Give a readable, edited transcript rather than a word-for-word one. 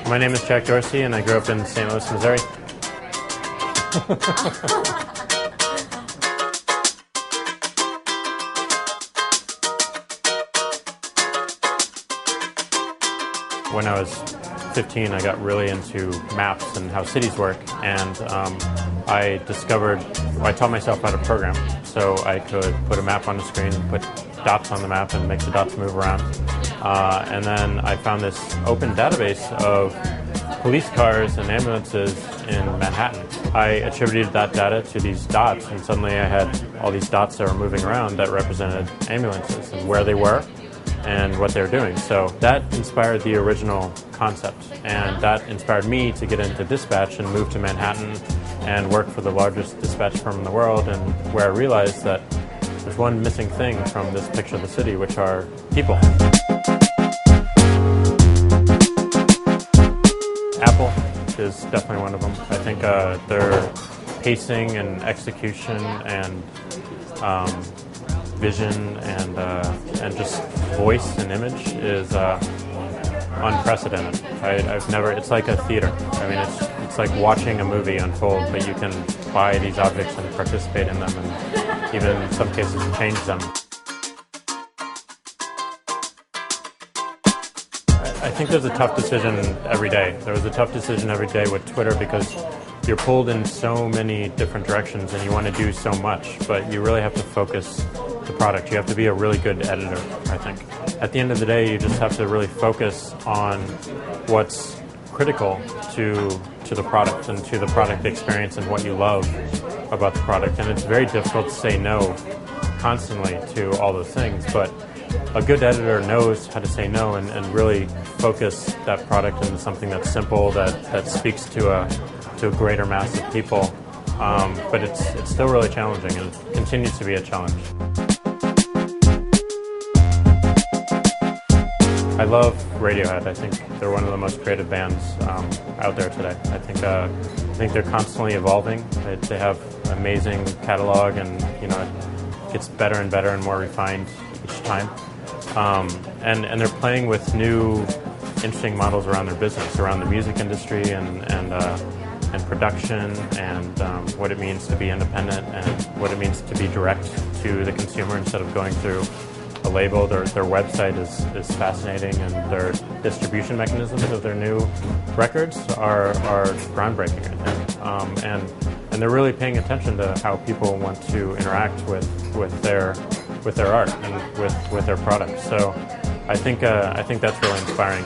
My name is Jack Dorsey, and I grew up in St. Louis, Missouri. When I was 15, I got really into maps and how cities work, and I taught myself how to program. So I could put a map on the screen, put dots on the map, and make the dots move around. And then I found this open database of police cars and ambulances in Manhattan. I attributed that data to these dots, and suddenly I had all these dots that were moving around that represented ambulances and where they were and what they were doing. So that inspired the original concept, and that inspired me to get into dispatch and move to Manhattan and work for the largest dispatch firm in the world, and where I realized that there's one missing thing from this picture of the city, which are people. Apple is definitely one of them. I think their pacing and execution and vision and just voice and image is unprecedented. It's like a theater. I mean, it's like watching a movie unfold, but you can buy these objects and participate in them, and even in some cases change them. I think there's a tough decision every day. There was a tough decision every day with Twitter because you're pulled in so many different directions and you want to do so much, but you really have to focus the product. You have to be a really good editor, I think. At the end of the day, you just have to really focus on what's critical to the product and to the product experience and what you love about the product. And it's very difficult to say no constantly to all those things, but a good editor knows how to say no and really focus that product into something that's simple, that speaks to a greater mass of people. But it's still really challenging, and it continues to be a challenge. I love Radiohead. I think they're one of the most creative bands out there today. I think they're constantly evolving. They have an amazing catalog, and it gets better and better and more refined each time. And they're playing with new, interesting models around their business, around the music industry and production, and what it means to be independent, and what it means to be direct to the consumer instead of going through a label. Their website is fascinating, and their distribution mechanisms of their new records are groundbreaking, I think. And they're really paying attention to how people want to interact with their art and with their products. So I think that's really inspiring.